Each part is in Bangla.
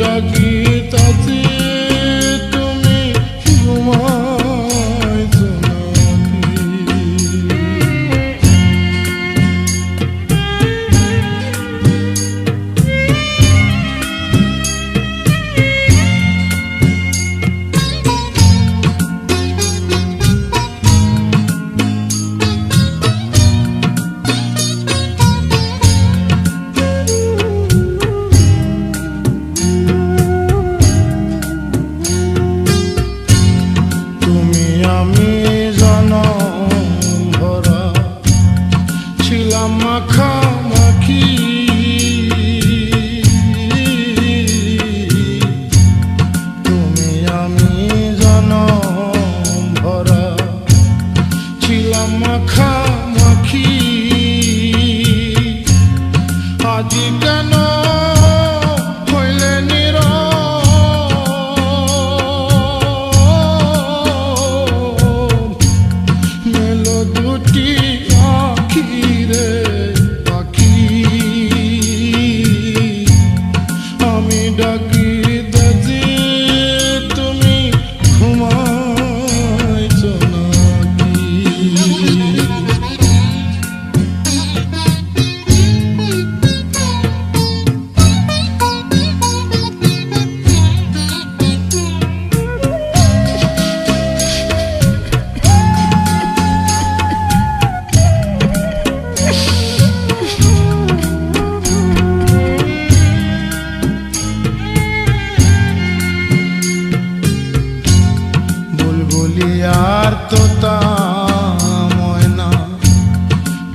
ডাকিতাছি তুমি ঘুমাইছো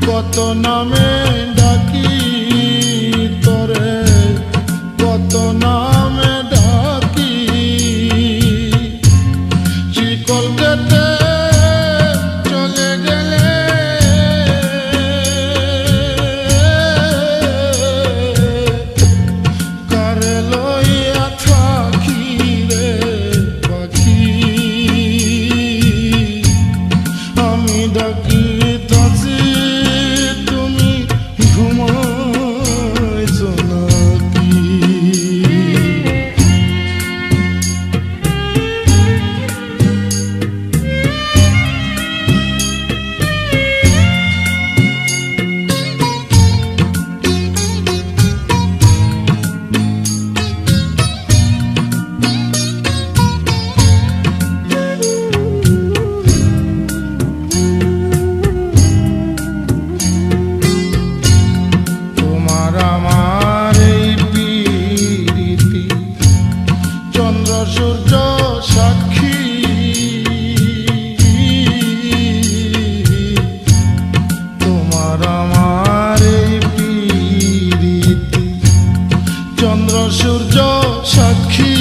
কত নামে ডাকি তোরে, কত নামে ডাকি, শিকল কেটে চলে গেলে কারে লইয়া থাকি রে পাখি, আমি ডাকি সূর্য সাক্ষী,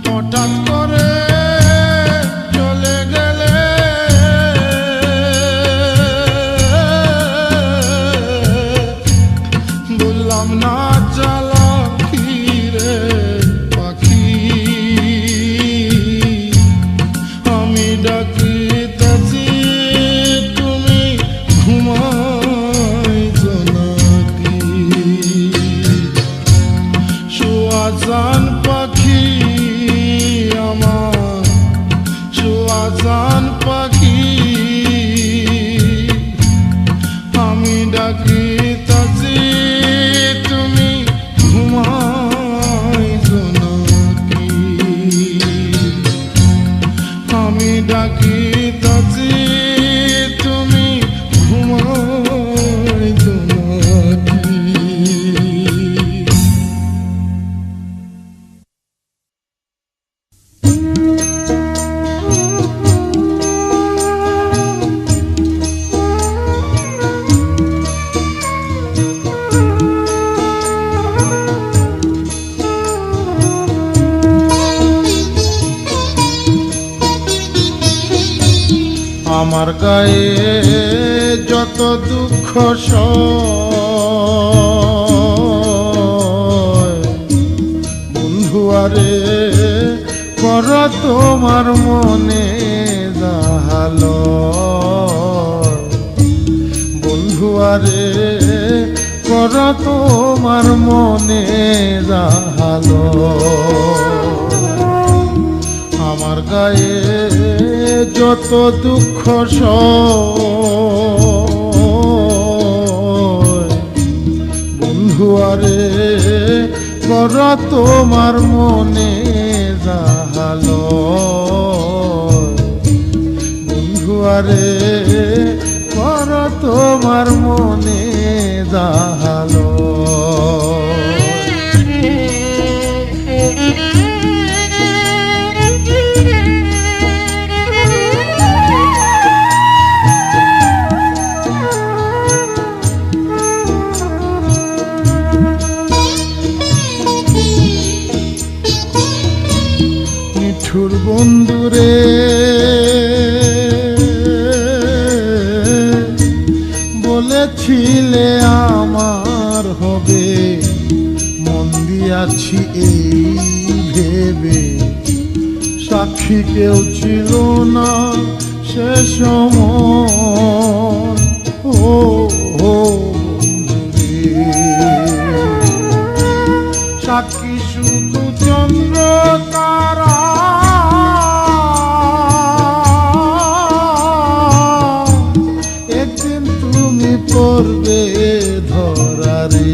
হঠাৎ করে চলে গেলে বললাম না জ্বালা কি রে পাখি, আমি ডাকিতেছি তুমি ঘুমাইছো নাকি, সুয়াজান পাখি আমার, সুয়াজান পাখি, আমি ডাকিতাছি তুমি ঘুমাইছো নাকি, আমি ডাকিতাছি তুমি ঘুমাইছো নাকি। আমার গায়ে যত দুঃখ সয়, বন্ধু আরে কর তোমার মনে জাহালয়, বন্ধু আরে করা তোমার মনে জাহালো আমার গায়ে যত দুঃখ সয় বন্ধু আরে করা তোমার মনে জাহালো বন্ধু আরে করা তোমার মনে জাহালো নিঠুর বন্ধুরে বলেছিলে আমার হবে মন দিয়াছি এই ভেবে সাক্ষী কেউ ছিল না সে সময় ও বন্ধুরে সাক্ষী শুধু চন্দ্র তারা একদিন তুমি পড়বে ধরা রে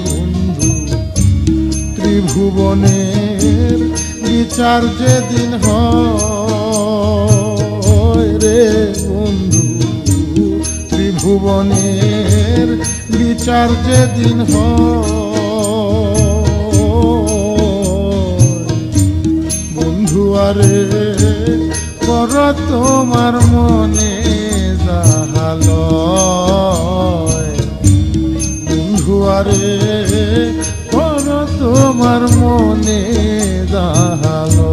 বন্ধু ত্রিভুবনের বিচার যেদিন হয় রে বন্ধু ত্রিভুবনের বিচার যেদিন হয় বন্ধু আরে কর তোমার মনে জাহালো বন্ধু আরে কর তোমার মনে জাহালো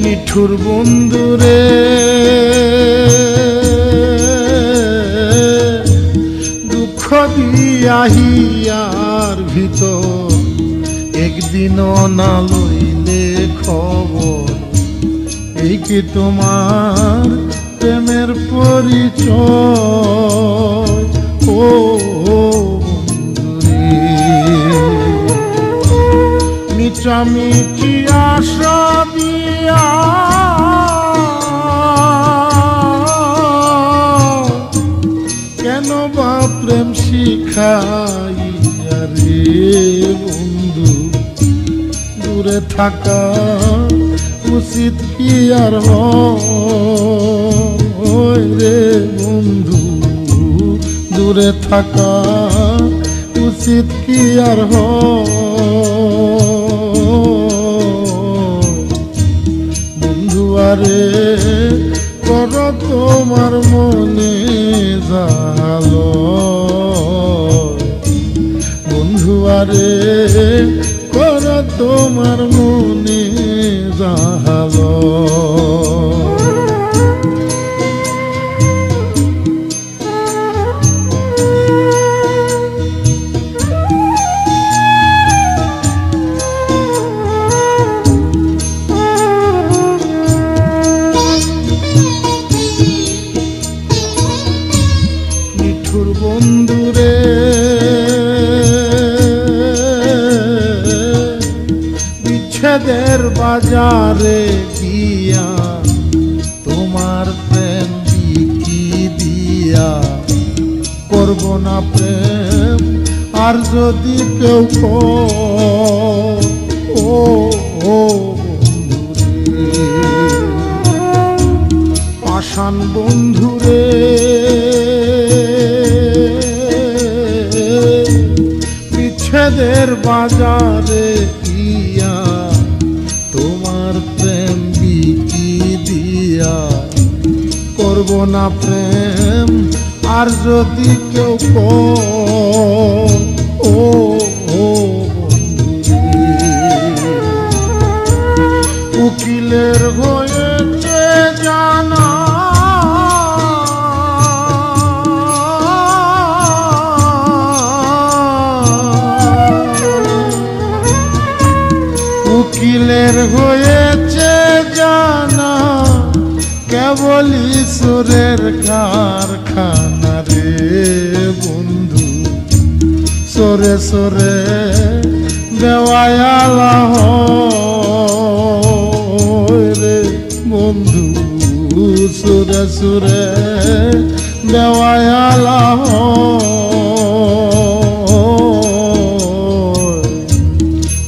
নিঠুর বন্ধুরে দুঃখ দিয়াহিয়ার ভিতর একদিনও না লইলে খবর এই কি তোমার প্রেমের পরিচয় ও বন্ধুরে মিছামিছি আশা দিয়া কেন বা প্রেম শিখাইয়া রে বন্ধু দূরে থাকা উচিত কি আর হয় রে বন্ধু দূরে থাকা উচিত কি আর হয় বন্ধু আরে কর তোমার মনে জাহালো বন্ধু আরে কর তোমার মনে জাহালো বন্ধুরে বিচ্ছেদের বাজারে গিয়া তোমার প্রেম বিকি দিয়া করব না প্রেম আর যদি কেউ ও বন্ধুরে পাষাণ বন্ধুরে বিচ্ছেদের বাজারে গিয়া তোমার প্রেম বিকি দিয়া করব না প্রেম আর যদি কেউ ও উকিলের হয়েছে জানা কলি সুরের কারখানা রে বন্ধু, সরে সরে দেওয়ালা রে বন্ধু, সুরে সুরে দেওয়ালা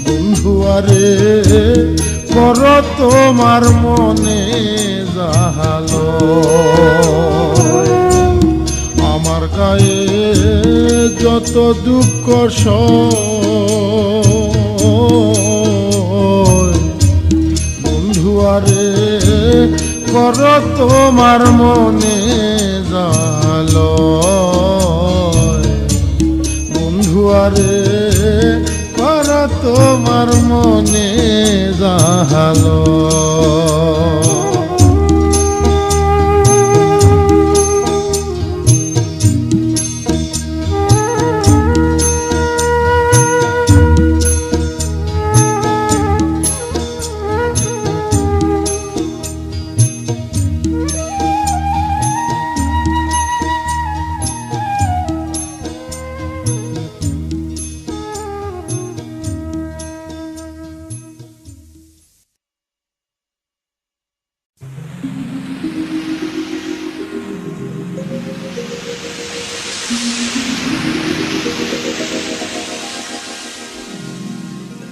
বন্ধু আরে কর তোমার মনে জাহালো, আমার গায়ে যত দুঃখ বন্ধু আরে কর তোমার মনে জাহালো, বন্ধু আরে কর তোমার মনে জাহালো।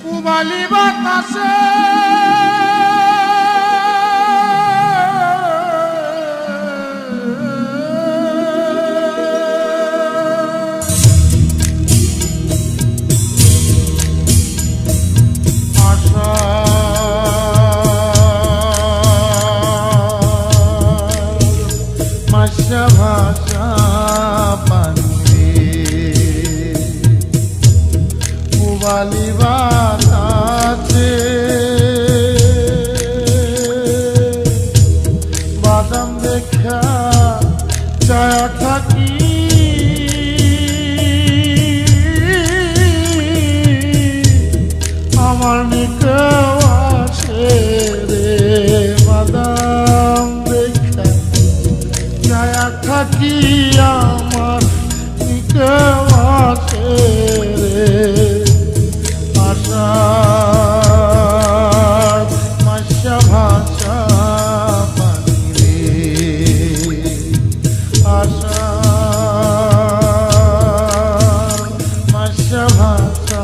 পুবালি বাতাসে আশা মাসা ভাষা পানি পুবালি বাতাসে বাদাম দেখা ছায়া থাকি আমার নিকে আসে রে, বাদাম দেখা ছায়া থাকি আমার নিকে আসে রে, মাসা ভাষা পানি রে, আশা মাসা ভাষা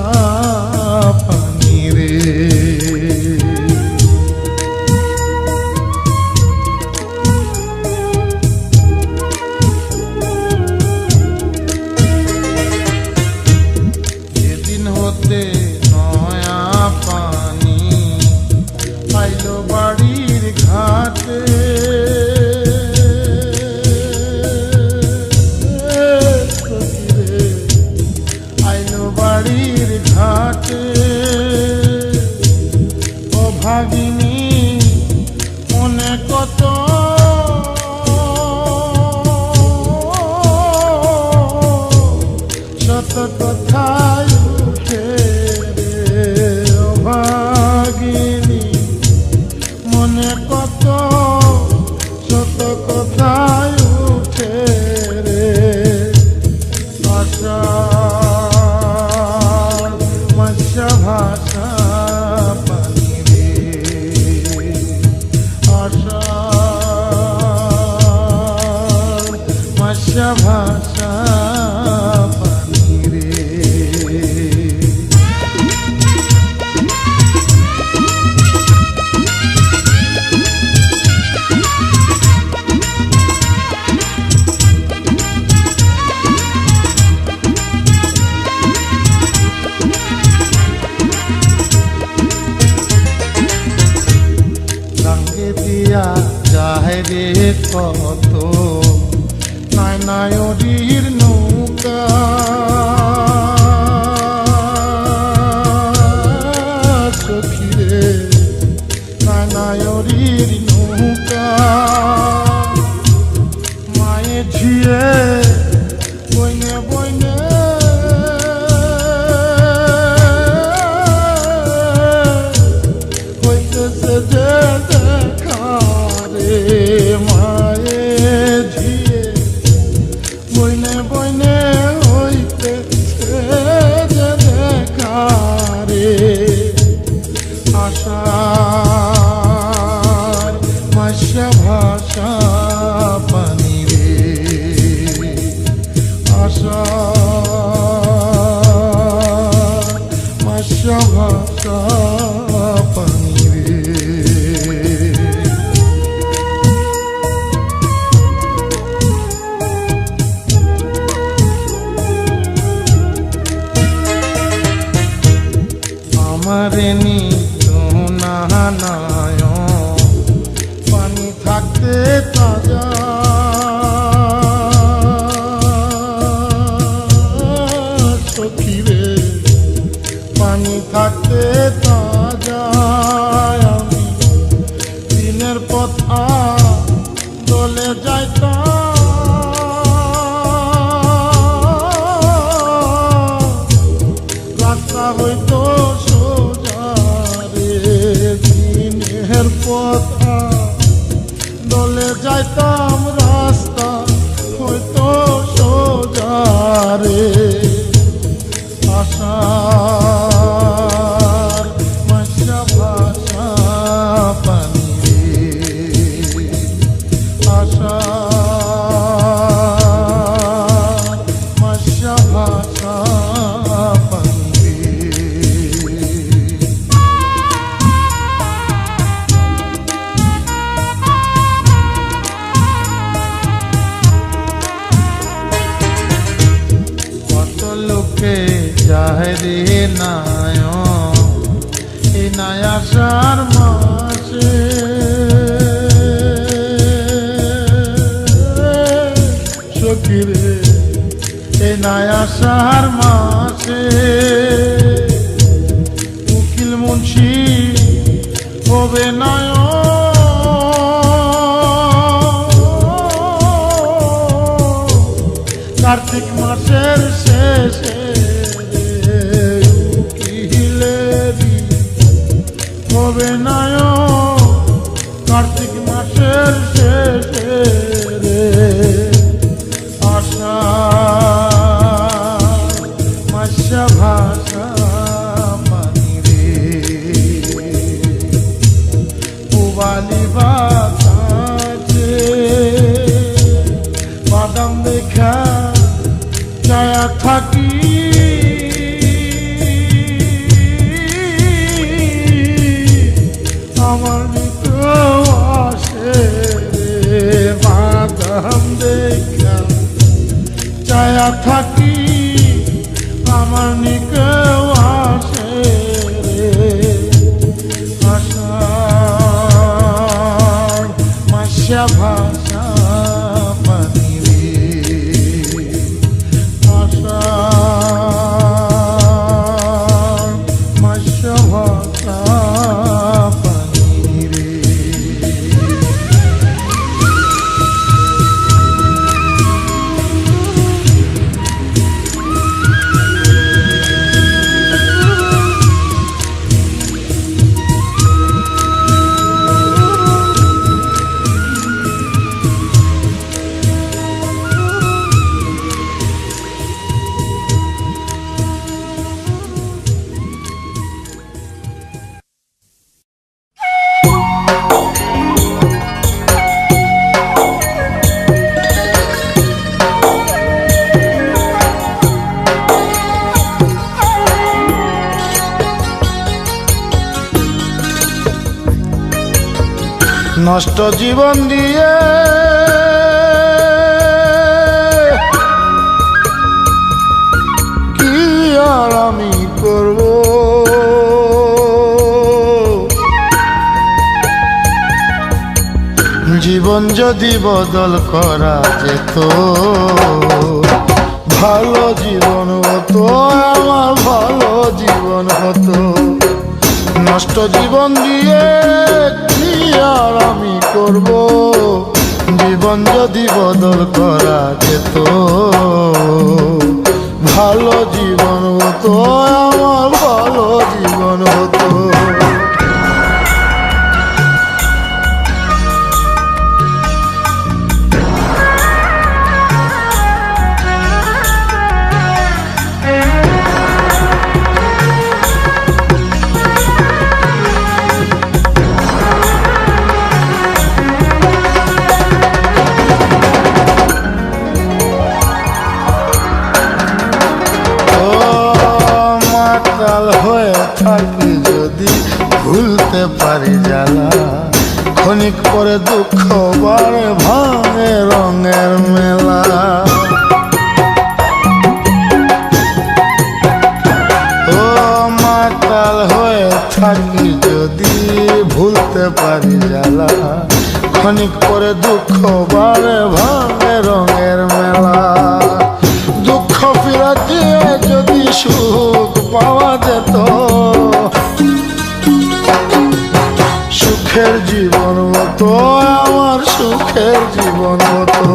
পানি রে। সেদিন হতে নয়া পানি আইলো বাড়ির ঘাটে, আইলো বাড়ির ঘাটে ও ভাগিনী মনে কত শত কথায় উঠে রে, ও ভাগিনী মনে কত শত কথায় উঠে রে, আশা মাসা ভাষা পানি রে, আশা মাসা ভাষা পানি রে। রঙে দিয়া যায় রে কত নায়নায়রীর নৌকা, সখী রে নায়নায়রীর নৌকা, মায়ে ঝিয়ে বইনে বইনে হইতেছে যে দেখা রে, মা হইতো সোজা রে, দিনের পথা দলে যাইতাম রাস্তা হইতো সোজা রে। আশার মাঝা ভাষা পানি রে, আশার মাঝা ভাষা পানি রে। কত লোকে যায় রে নায়ক এই নায়াসার মাসে, সখী রে এই নায়াসার মাসে। উকিল মুন্সি হবে নায়ক কার্তিক মাসের শেষে, উকিলেরই হবে নায়ক কার্তিক মাসের শেষে রে। আশা মাসা ভাষা পানি রে, পুবালি বাতাসে বাদাম দেখা ছায়া থাকি। আমার নিকেও আসে রে, বাদাম দেখা ছায়া থাকি। আমার নিকেও আসে রে, আশার মাসা ভাষা পানি রে, আশার মাসা ভাষা পানি রে। নষ্ট জীবন দিয়ে কি আর আমি করব, জীবন যদি বদল করা যেত ভালো জীবন হতো, আমার ভালো জীবন হতো। নষ্ট জীবন দিয়ে কি আর আমি করব, জীবন যদি বদল করা যেত ভালো জীবন হতো, আমার ভালো জীবন হতো। থাকি যদি ভুলতে পারি জ্বালা, ক্ষণিক পরে দুঃখ বাড়ে ভাঙে রঙের মেলা। ও মাতাল হয়ে থাকি যদি ভুলতে পারি জ্বালা, ক্ষণিক পরে দুঃখ বাড়ে ভাঙে রঙের মেলা। দুঃখ ফিরা দিয়ে যদি সুখ পাওয়া যেত, সুখের জীবন হতো, আমার সুখের জীবন হতো।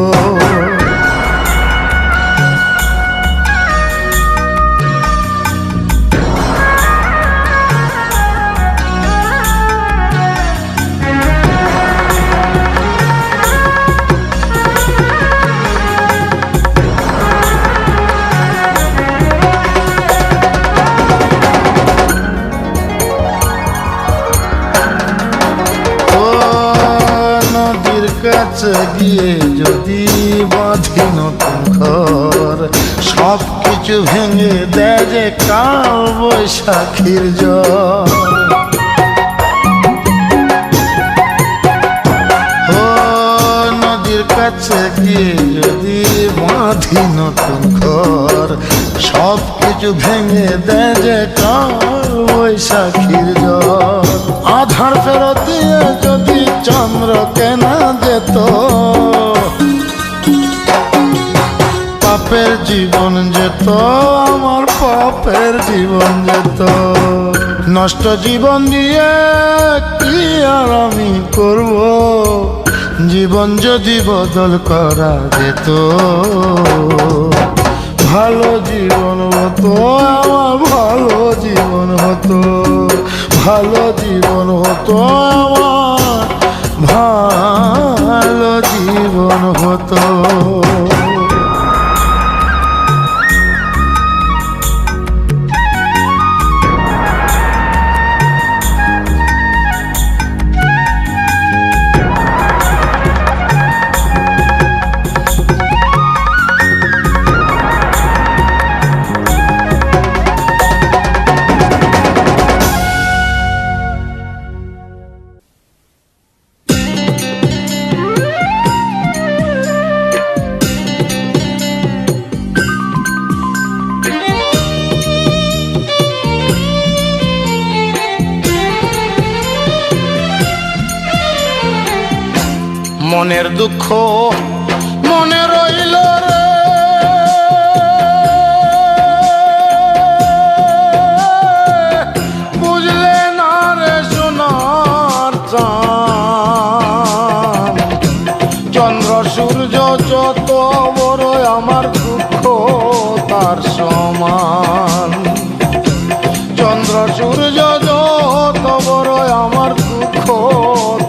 কাছে গিয়ে যদি বাঁধি নতুন ঘর, সব কিছু ভেঙে দেয় যে কাল বৈশাখীর জ্বর। ও নদীর কাছে গিয়ে যদি বাঁধি নতুন ঘর, সব কিছু ভেঙে দেয় যে কাল বৈশাখীর জ্বর। আধার ফেরত দিয়ে যদি চন্দ্র কেনা যেত, পাপের জীবন যেত, আমার পাপের জীবন যেত। নষ্ট জীবন দিয়ে কি আর আমি করব, জীবন যদি বদল করা যেত, ভালো জীবন হতো আমার, ভালো জীবন হতো, ভালো জীবন হতো আমার, ভালো জীবন হতো। মনের দুঃখ মনে রইল রে, বুঝলে না রে সোনার চাঁদ। চন্দ্র সূর্য যত বড় আমার দুঃখ তার সমান। চন্দ্র সূর্য যত বড় আমার দুঃখ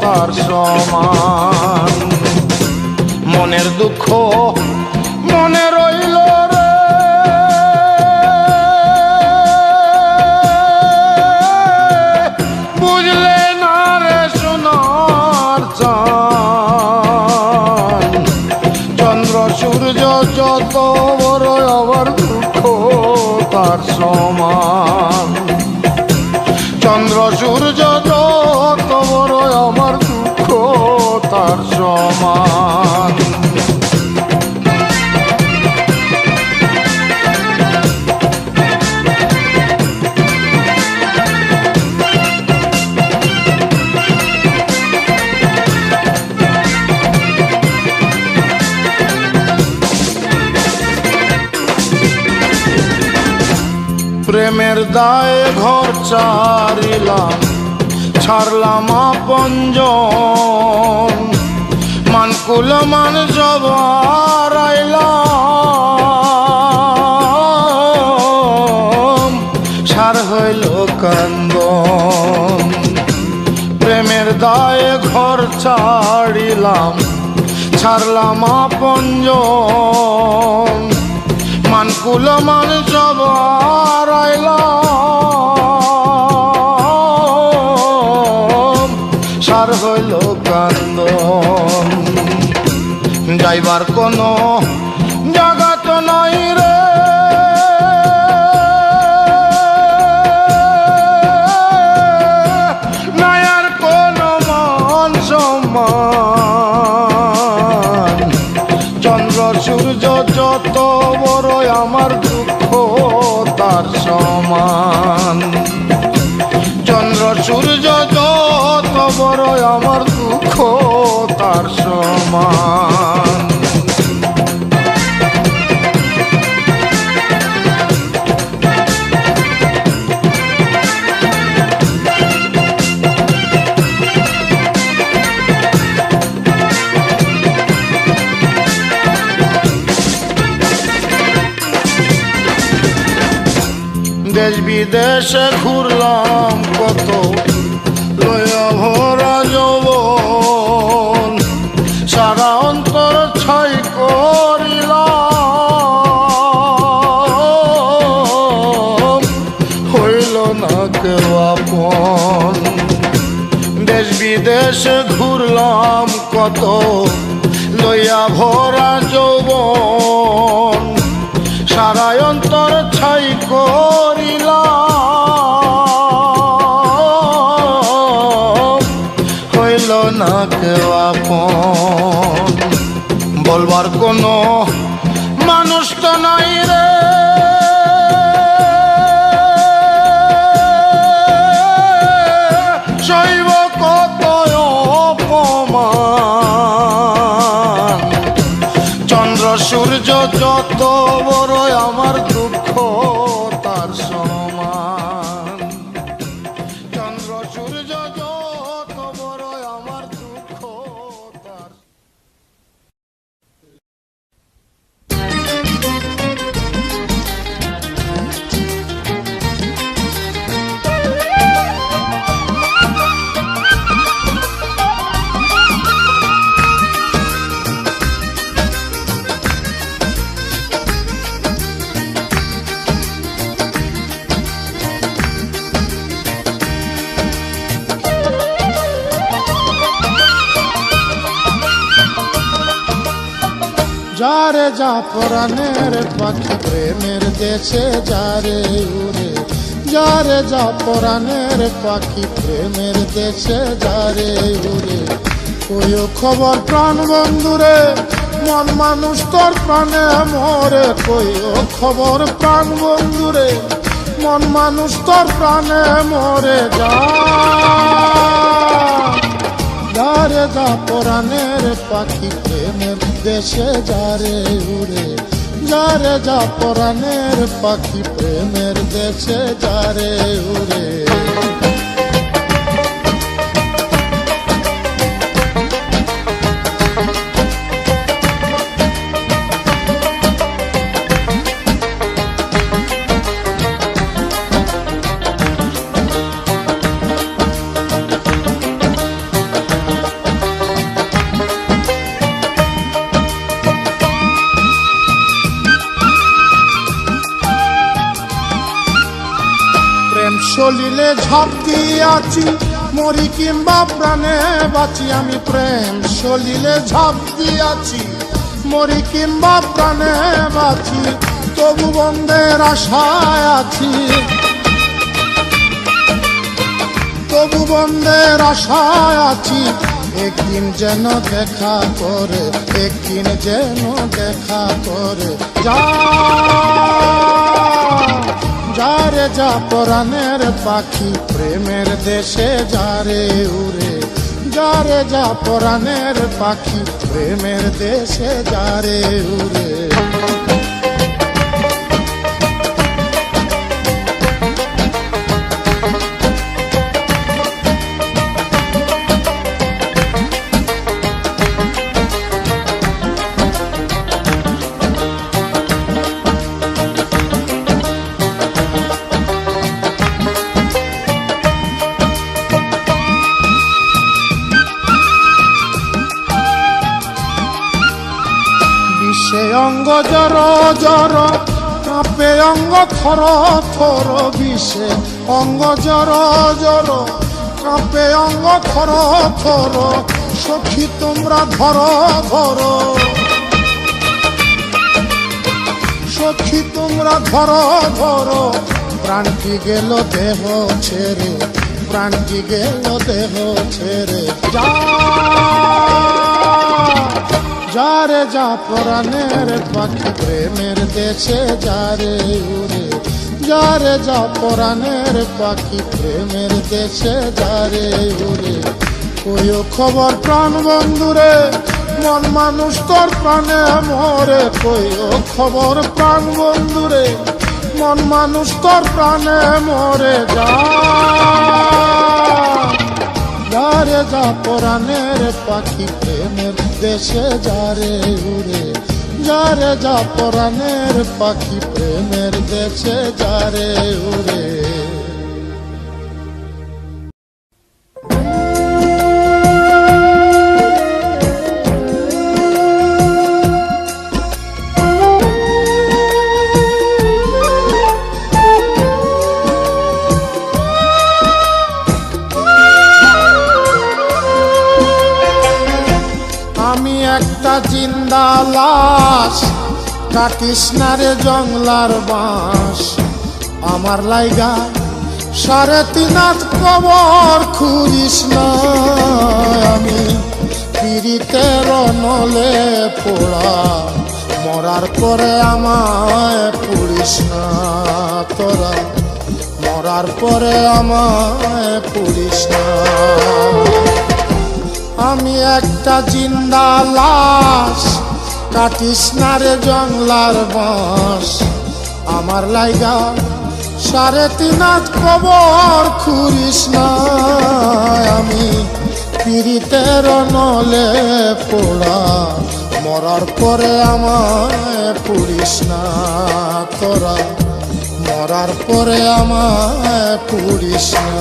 তার সমান। মনের দুঃখ মনে রইল রে, বুঝলে না রে সোনার চাঁদ। চন্দ্র সূর্য যত বড় আমার দুঃখ তার সমান। চন্দ্র সূর্য যত বড় আমার দুঃখ তার সমান। প্রেমের দায়ে ঘর ছাড়িলাম, ছাড়লাম আপনজন, মানকুল মান সব হারাইলাম, সার হইল কান্দন। প্রেমের দায়ে ঘর ছাড়িলাম, ছাড়লাম আপনজন, মানকুল মান সব হারাইলাম, সার হইল কান্দন। যাইবার কোনো জায়গা তো নাই রে, নাই আর কোনো মান সম্মান। চন্দ্র সূর্য যত বড় আমার দুঃখ তার সমান। চন্দ্র সূর্য যত বড় আমার দুঃখ তার সমান। দেশ বিদেশে ঘুরলাম কত, লয়া ভরা যৌবন, সারা অন্তর ছাই করিলাম, হইল না কেউ আপন। দেশ বিদেশে ঘুরলাম কত, কোনো মানুষ তো নাই রে, সইব কত অপমান। চন্দ্র সূর্য যত বড় আমার দুঃখ তার সমান। চন্দ্র সূর্য যত বড় আমার দুঃখ তার। যারে যা পরাণের পাখি প্রেমের দেশে যারে উড়ে, যারে যা পরাণের পাখি প্রেমের দেশে যারে উড়ে। কইও খবর প্রাণ বন্ধুরে, মন মানুষ তোর প্রাণে মরে। কইও খবর প্রাণ বন্ধুরে, মন মানুষ তোর প্রাণে মরে। যারে যা পরাণের পাখি প্রেমের দেশে যারে উড়ে, যারে যা পরাণের পাখি প্রেমের দেশে যারে উড়ে। চলিলে ঝাঁপ দিয়াছি মরি কিংবা প্রাণে বাঁচি আমি। প্রেম চলিলে ঝাঁপ দিয়াছি মরি কিংবা প্রাণে বাঁচি, তবু বন্ধের আশায় আছি। তবু বন্ধের আশায় আছি, একদিন যেন দেখা করে, একদিন যেন দেখা করে। যারে যা পরাণের পাখি প্রেমের দেশে যারে উড়ে, যারে যা পরাণের পাখি প্রেমের দেশে যারে উড়ে। সে অঙ্গ জর জর কাঁপে অঙ্গ থর থর, বিষে অঙ্গ জর জর কাঁপে অঙ্গ থর থর। সখী তোমরা ধর ধর, সখী তোমরা ধর ধর। প্রাণটি গেল দেহ ছেড়ে, প্রাণটি গেল দেহ ছেড়ে। যারে যা পরাণের পাখি প্রেমের দেশে যারে উড়ে, যারে যা পরাণের পাখি প্রেমের দেশে যারে উড়ে। কইও খবর প্রাণ বন্ধুরে, মন মানুষ তোর প্রাণে মরে। কইও খবর প্রাণ বন্ধুরে, মন মানুষ তোর প্রাণে মরে। যারে যা পরাণের পাখি প্রেমের দেশে যারে উড়ে, যারে যা পরাণের পাখি প্রেমের দেশে যারে উড়ে। একটা জিন্দা লাশ, কাটিস না রে জংলার বাঁশ। আমার লাইগা 3.5 হাত কবর খুঁজিস না। আমি পিরিতের নলে পোড়া মরার পরে আমায় পুড়িস না তোরা, মরার পরে আমায় পুড়িস না। আমি একটা জিন্দা লাশ, কাটিস না রে জংলার বাঁশ। আমার লাইগা 3.5 হাত কবর খুঁড়িস না। আমি পীড়িতের নলে পোড়া, মরার পরে আমায় পুড়িস না তোরা, মরার পরে আমায় পুড়িস না।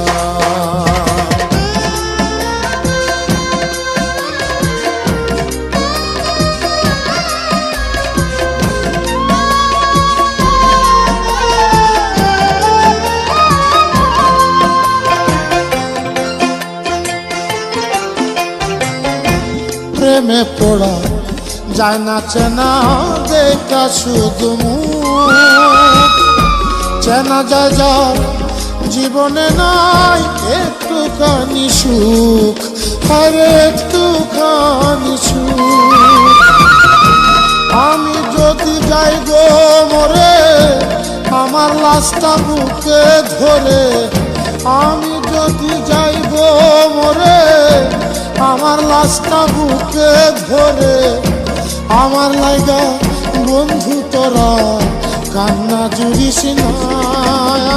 প্রেমে পড়া যায় না চেনা দেখা শুধু মুখ, চেনা যায় যার জীবনে নাই একটুখানি সুখ, আরে একটুখানি সুখ। আমি যদি যাই গো মরে আমার লাশটা বুকে ধরে, আমি যদি যাই গো মরে আমার লাশটা বুকে ধরে, আমার লাইগা বন্ধু তোরা কান্না জুড়িস না।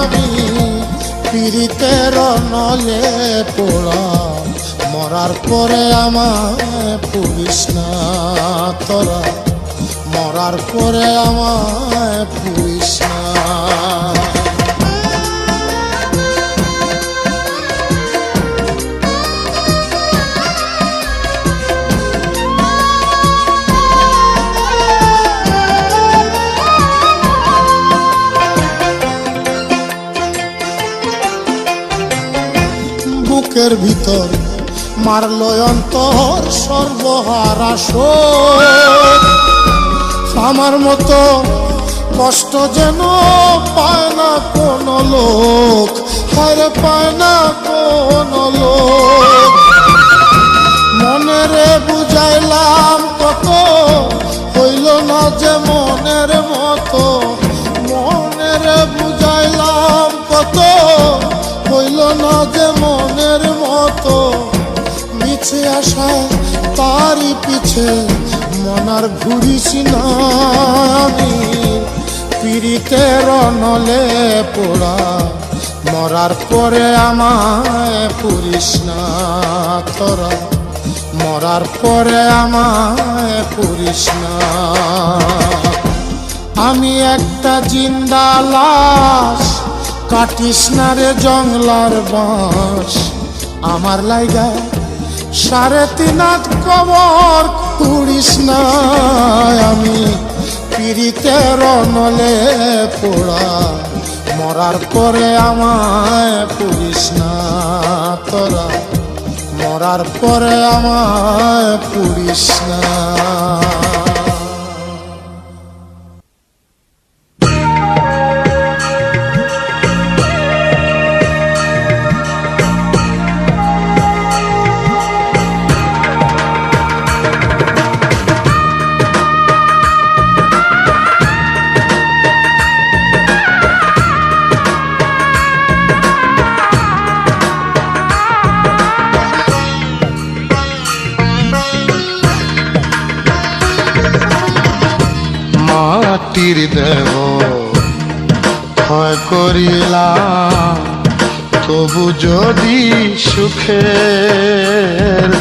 আমি পীড়িতের নলে পোড়া, মরার পরে আমায় পুড়িস না তোরা, মরার পরে আমায় পুড়িস না। বুকের ভিতর মারলো অন্তর সর্বহারা শোক, আমার মতো কষ্ট যেন পায় না কোনো লোক, আরে পায় না কোনো লোক। মনেরে বুঝাইলাম কত, হইল না যে মনের মতো, মনেরে বুঝাইলাম কত, হইল না যে মনের মতো। মিছে আসা তারই পিছে মনার ঘুরিস না। আমি পীড়িতের নলে পোড়া, মরার পরে আমায় পুড়িস না তোরা, মরার পরে আমায় পুড়িস না। আমি একটা জিন্দা লাশ, কাটিস না রে জংলার বাঁশ। আমার লাইগা 3.5 হাত কবর খুঁড়িস না। আমি পীড়িতের নলে পোড়া, মরার পরে আমায় পুড়িস না তোরা, মরার পরে আমায় পুড়িস না। মাটির দেহ ক্ষয় করিলাম, তবু যদি সুখের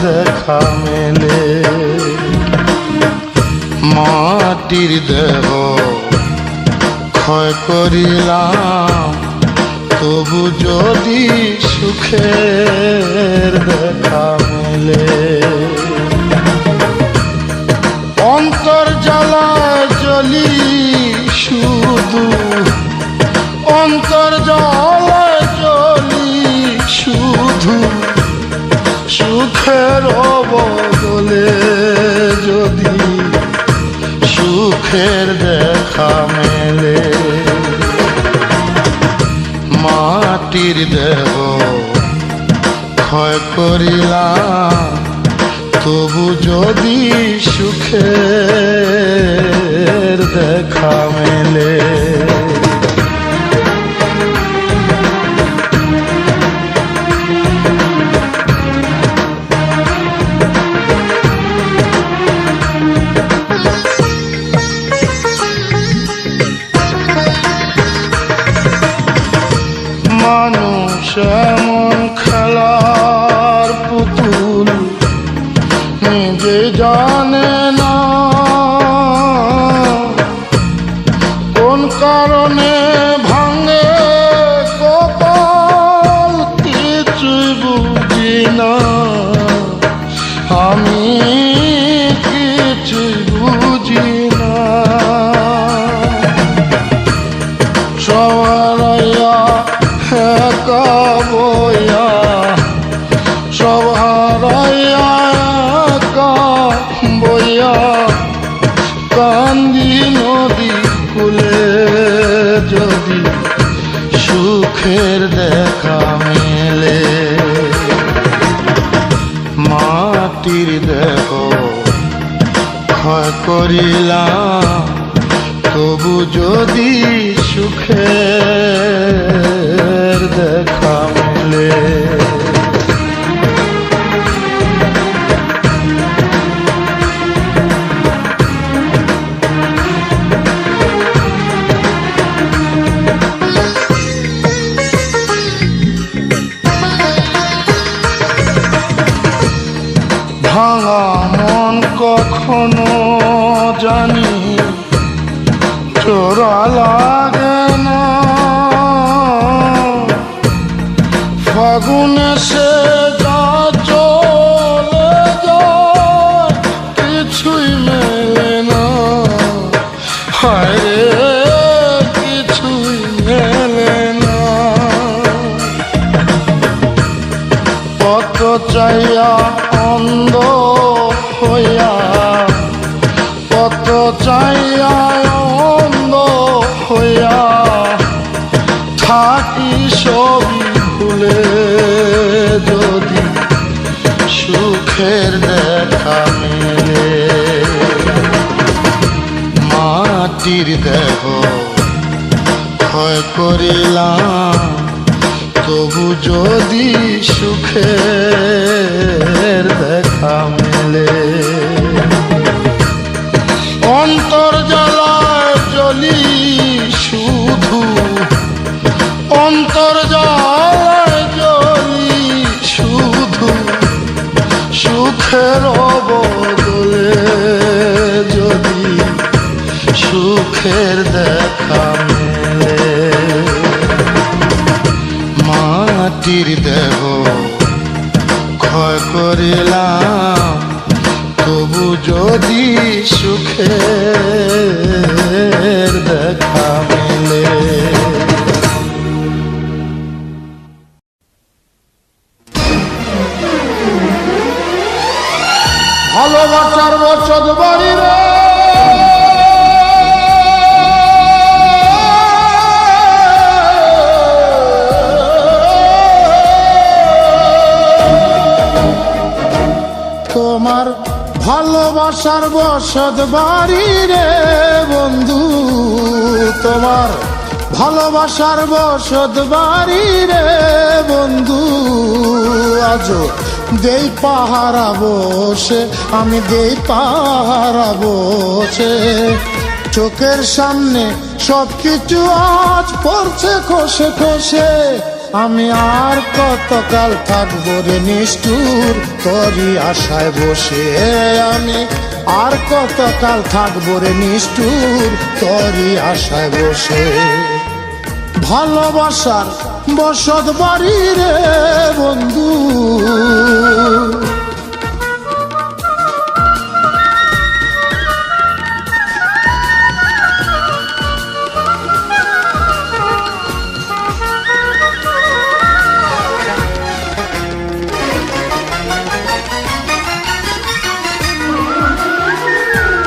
দেখা মেলে। মাটির দেহ ক্ষয় করিলাম, তবু যদি সুখের দেখা মেলে। অন্তর জ্বালায় জ্বলি শুধু, অন্তর জ্বালায় জ্বলি শুধু, সুখের বদলে যদি সুখের দেখা মেলে। মাটির দেহ ক্ষয় করিলাম, তবু যদি সুখের দেখা মেলে। মানুষ এমন খেলার পুতুল, নিজে জানে না কোন কারণে ভাঙে কপাল, কিছুই বুঝি না আমি, কিছুই বুঝি না। সবাইয়া একা বইয়া, সব হারাইয়া একা বইয়া, কান্দি নদী কূলে যদি সুখের দেখা মেলে। মাটির দেহ ক্ষয় করিলাম, তবু যদি সুখের দেখা মেলে। ভাঙা মন কখনো জানি চোরা লাগে না, ফাগুনে সে যা চলে যায় কিছুই মেলে না, হায় রে কিছুই মেলে না। কত চাইয়া অন্ধ হইয়া, কত চাইয়া অন্ধ হইয়া থাকি সবই ভুলে, যদি সুখের দেখা মেলে। মাটির দেহ ক্ষয় করিলাম, তবু যদি সুখের দেখা মেলে। অন্তর জ্বালায় জ্বলি শুধু, অন্তর জ্বালায় জ্বলি শুধু, সুখের বদলে যদি সুখের দেখা মেলে। মাটির দেহ ক্ষয় করিলাম, তবু যদি সুখের দেখা মেলে। ভালোবাসার বসত বাড়ি রে, তোমার ভালোবাসার বসত বাড়ি রে বন্ধু, তোমার ভালোবাসার বসত বাড়ি রে বন্ধু। আজো দেই পাহারা বসে, আমি দেই পাহারা বসে, চোখের সামনে সবকিছু আজ পড়ছে খসে খসে। আমি আর কতকাল থাকবো রে নিষ্ঠুর তোরই আশায় বসে, আমি আর কতকাল থাকবো রে নিষ্ঠুর তোরই আশায় বসে। ভালোবাসার বসত বাড়ি রে বন্ধু,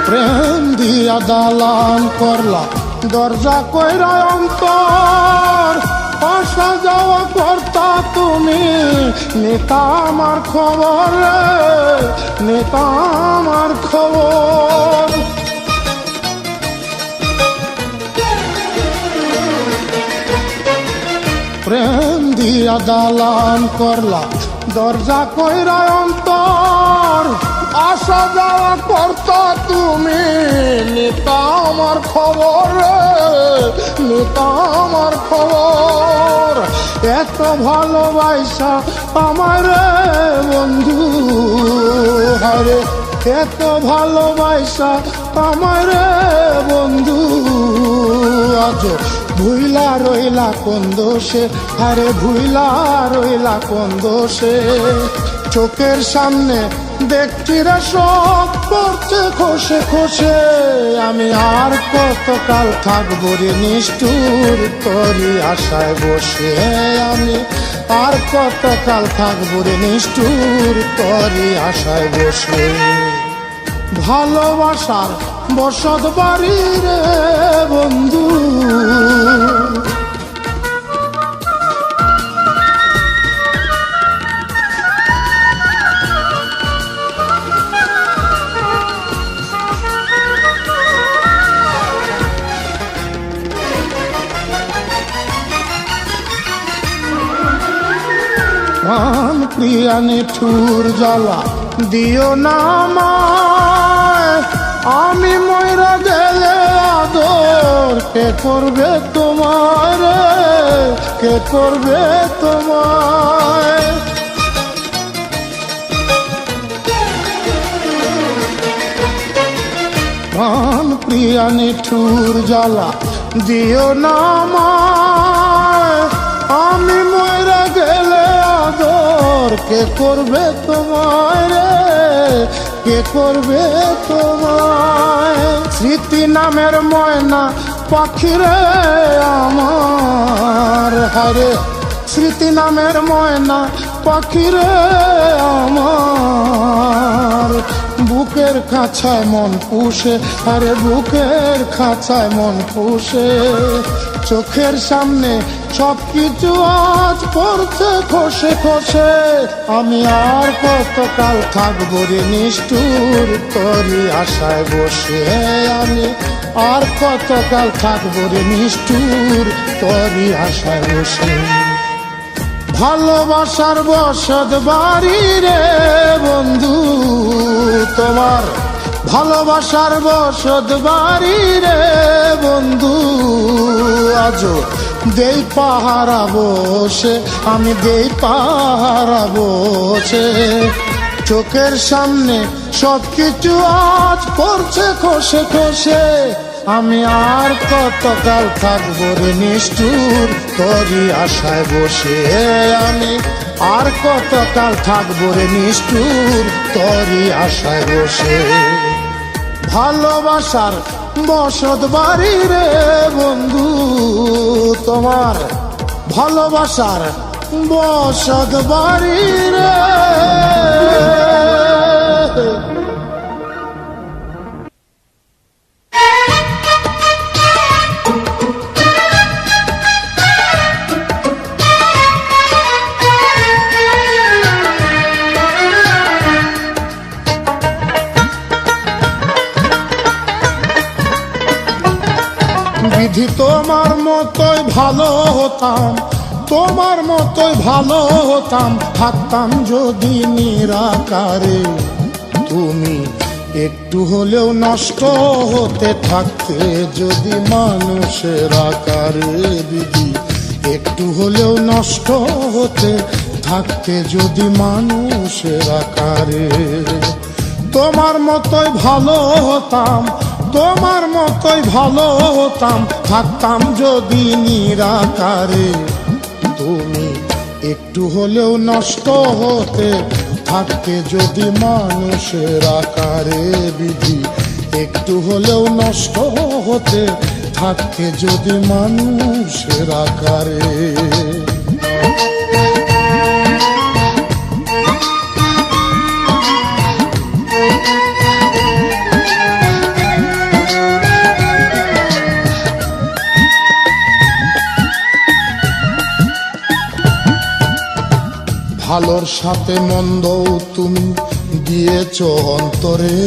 প্রেম দিয়া দালান করলা, দরজা কইরা অন্তর, আসা যাওয়া করতা তুমি, নেতা আমার খবর রে, নেতা আমার খবর। প্রেম দিয়া দালান করলা, দরজা কইরা অন্তর, আসা যাওয়া করতা তুমি, নিতা আমার খবর, নিতা আমার খবর। এত ভালোবাসা আমার বন্ধু, হারে এত ভালোবাসা আমার বন্ধু, আজ ভুইলা রইলা কোন দোষে, আরে ভুইলা রইলা কোন দোষে। চোখের সামনে দেখছি রে সব করছে খসে খসে, আমি আর কতকাল থাকবো রে নিষ্ঠুর তোরই আশায় বসে, আমি আর কতকাল থাকবো রে নিষ্ঠুর তোরই আশায় বসে। ভালোবাসার বসত বাড়ি রে বন্ধু, প্রাণ প্রিয়া নিঠুর জ্বালা দিও না আমায়, আমি ময়রা গেলে আদর কে করবে তোমার, কে করবে তোমায়। প্রাণ প্রিয়া নিঠুর জ্বালা দিও না আমায়, আমি ময়রা গেলে আদর কে করবে তোমায়, কে করবে তোমায়। স্মৃতি নামের ময়না পাখিরে আমার, হারে স্মৃতি নামের ময়না পাখিরে আমার, বুকের খাঁচায় মন পুষে, আরে বুকের খাঁচায় মন পুষে। চোখের সামনে সব কিছু আজ পড়ছে খসে খসে, আমি আর কতকাল থাকবো রে নিষ্ঠুর তোরই আশায় বসে, আমি আর কতকাল থাকবো রে নিষ্ঠুর তোরই আশায় বসে। ভালোবাসার বসত বাড়ি রে বন্ধু তোমার, ভালোবাসার বসত বাড়ি রে বন্ধু, আজও দেই পাহারা বসে, আমি দেই পাহারা বসে। চোখের সামনে সব কিছু আজ পড়ছে খসে খসে, আমি আর কতকাল থাকবো রে নিষ্ঠুর তোরই আশায় বসে, আমি আর কতকাল থাকবো রে নিষ্ঠুর তোরই আশায় বসে। ভালোবাসার বসত বাড়ি রে বন্ধু তোমার, ভালোবাসার বসত বাড়ি রে। বিধি তোমার মতোই ভালো হতাম, তোমার মতোই ভালো হতাম, থাকতাম যদি নিরাকারে, তুমি একটু হলেও নষ্ট হতে থাকতে যদি মানুষের আকারে। বিধি একটু হলেও নষ্ট হতে থাকতে যদি মানুষের আকারে, তোমার মতোই ভালো হতাম, তোমার মতোই ভালো হতাম, থাকতাম যদি নিরাকারে। তুমি একটু হলেও নষ্ট হতে থাকতে যদি মানুষের আকারে। বিধি একটু হলেও নষ্ট হতে থাকতে যদি মানুষের আকারে। ভালোর সাথে মন্দ তুমি দিয়েছ অন্তরে,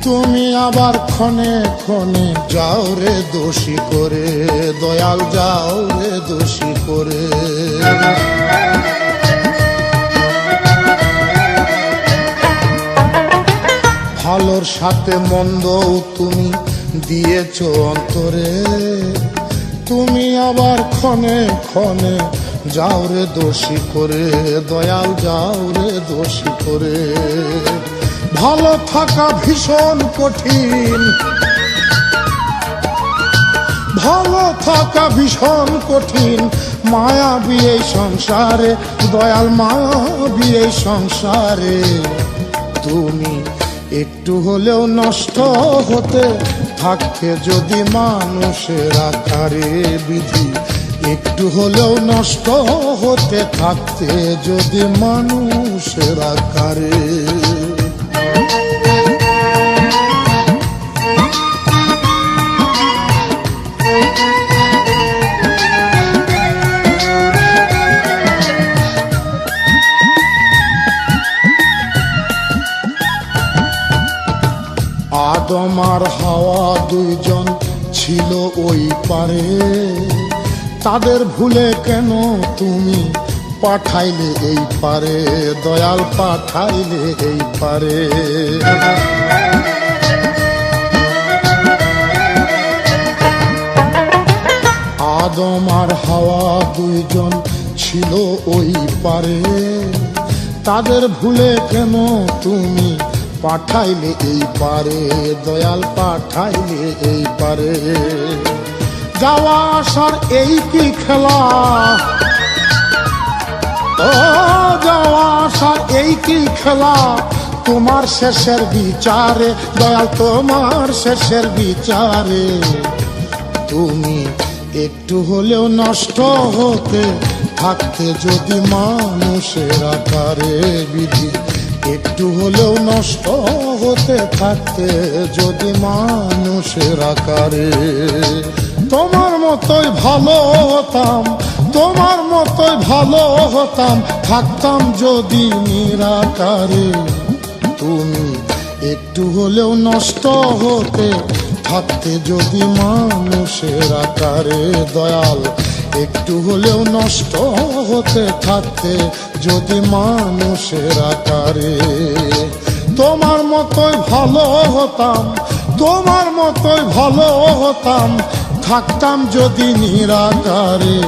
তুমি আবার ক্ষণে ক্ষণে যাও রে দোষী করে, দয়াল যাও রে দোষী করে। ভালোর সাথে মন্দও তুমি দিয়েছ অন্তরে, তুমি আবার ক্ষণে ক্ষণে যাও রে দোষী করে, দয়াল যাও রে দোষী করে। ভালো থাকা ভীষণ কঠিন, ভালো থাকা ভীষণ কঠিন, মায়াবী এই সংসারে, দয়াল মায়াবী এই সংসারে। তুমি একটু হলেও নষ্ট হতে থাকতে যদি মানুষের আকারে বিধি, একটু হলেও নষ্ট হতে থাকতে যদি মানুষের আকারে। আদম আর হাওয়া দুইজন ছিল ওই পারে, তাদের ভুলে কেন তুমি পাঠাইলে এই পারে, দয়াল পাঠাইলে এই পারে। আদম আর হাওয়া দুইজন ছিল ওই পারে, তাদের ভুলে কেন তুমি পাঠাইলে এই পারে, দয়াল পাঠাইলে এই পারে। যাওয়া আসার এই কি খেলা, ও যাওয়া আসার এই কি খেলা, তোমার শেষের বিচারে, দয়াল তোমার শেষের বিচারে। তুমি একটু হলেও নষ্ট হতে থাকতে যদি মানুষের আকারে বিধি, একটু হলেও নষ্ট হতে থাকতে যদি মানুষের আকারে। তোমার মতোই ভালো হতাম, তোমার মতোই ভালো হতাম, থাকতাম যদি নিরাকারে। তুমি একটু হলেও নষ্ট হতে থাকতে যদি মানুষের আকারে, দয়াল একটু হলেও নষ্ট হতে থাকতে যদি মানুষের আকারে। তোমার মতোই ভালো হতাম, তোমার মতোই ভালো হতাম, থাকতাম যদি নিরাকারে।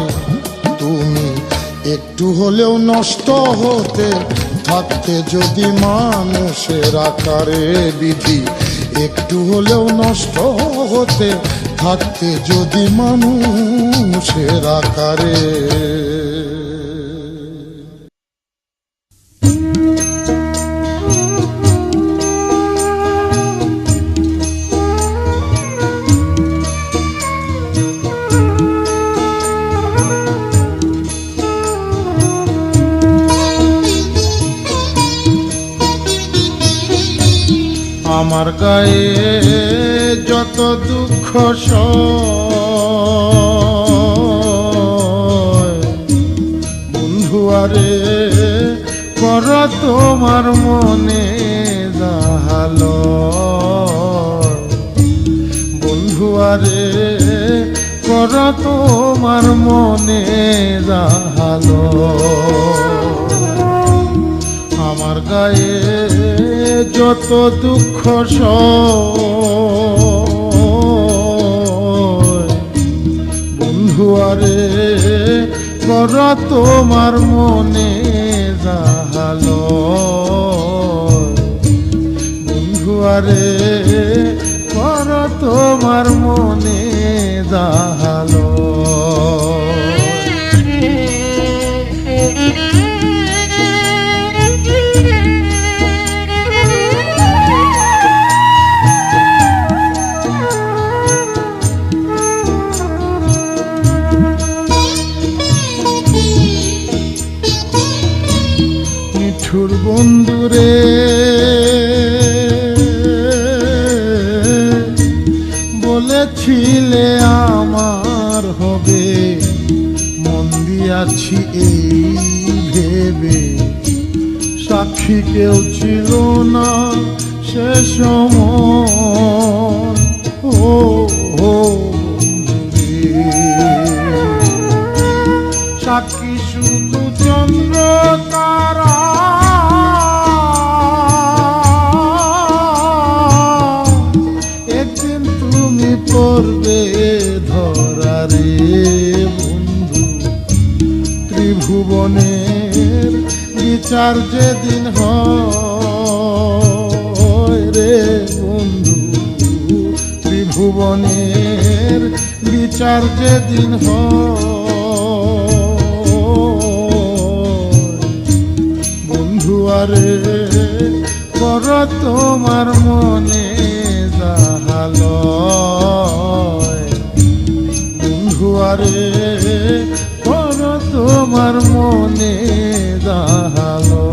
তুমি একটু হলেও নষ্ট হতে থাকতে যদি মানুষের আকারে বিধি, একটু হলেও নষ্ট হতে থাকতে যদি মানুষের আকারে। আমার গায়ে যত দুঃখ সয়, বন্ধু আরে কর তোমার মনে জাহালো, বন্ধু আরে কর তোমার মনে জাহালো। আমার গায়ে যত দুঃখ সয়, বন্ধু আরে কর তোমার মনে জাহালো, বন্ধু আরে কর তোমার মনে জাহালো। নিঠুর বন্ধুরে বলেছিলে আমার হবে, মন দিয়াছি এই ভেবে, সাক্ষী কেউ ছিল না সে সময় ও সাক্ষী শুধু চন্দ্র তারা, একদিন তুমি পড়বে ধরা রে বন্ধু। ত্রিভুবনের বিচার যেদিন হয় রে বন্ধু, ত্রিভুবনের বিচার যেদিন হয় বন্ধু আরে কর তোমার মনে যাহালয়, বন্ধু আরে কর তোমার মনে যাহালয়।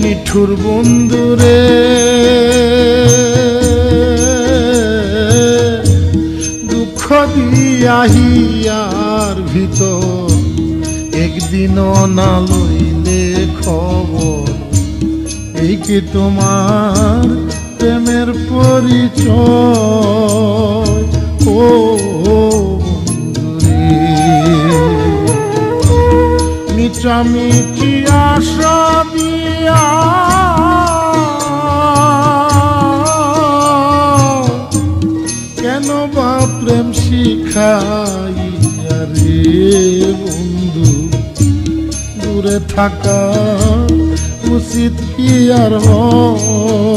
নিঠুর বন্ধুরে দুঃখ দিয়াহিয়ার ভিতর, একদিনও না লইলে খবর, এই কি তোমার প্রেমের পরিচয় ও বন্ধুরে। মিটামিটি আশা দিয়া কেন বা প্রেম শিখাইয়া রে বন্ধু, দূরে থাকা উচিত কি আর হয়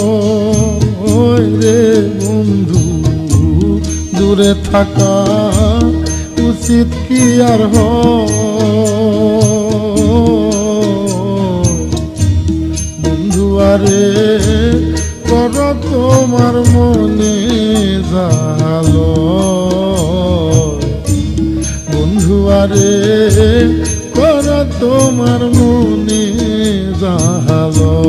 রে বন্ধু, দূরে থাকা উচিত কি আর বন্ধু আরে কর তোমার মনে যাহালয়, বন্ধু আরে কর তোমার মনে যাহালয়।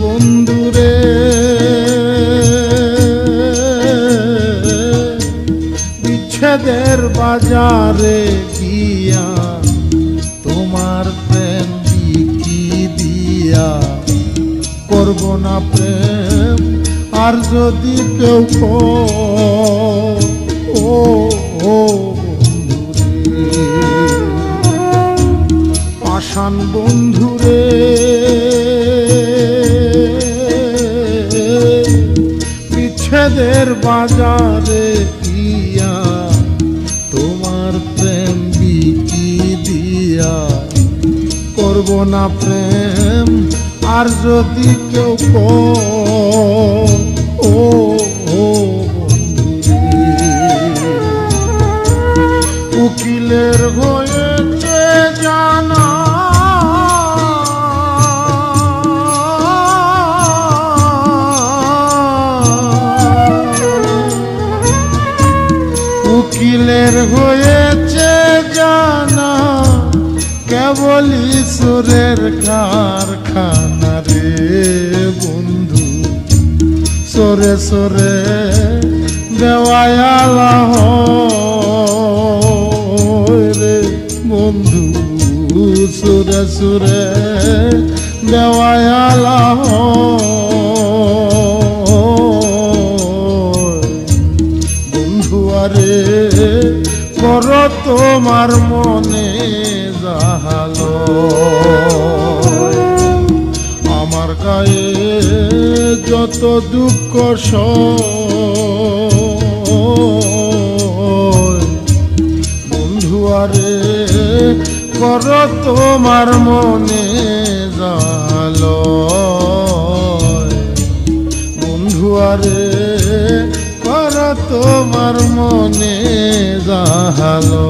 বন্ধুরে বিচ্ছেদের বাজারে গিয়া তোমার প্রেম বিকি দিয়া, করব না প্রেম আর যদি কেউ ও বন্ধুরে, পাষাণ বন্ধুরে বিচ্ছেদের বাজারে গিয়া তোমার প্রেম বিকি দিয়া, করব না প্রেম আর যদি কেউ ও বন্ধুরে। উকিলের হয়েছে জানা উকিলের হয়েছে জানা, কেবল ঈশ্বরের কারখানা রে বন্ধু, সরে সরে দেওয়ালা রে বন্ধু, সুরে সুরে দেওয়ালা বন্ধু আরে কর তোমার মনে যাহালয়, আমার গায়ে যত দুঃখ সয় বন্ধু আরে কর তোমার মনে যাহালয়, বন্ধু আরে কর তোমার মনে জাহালো।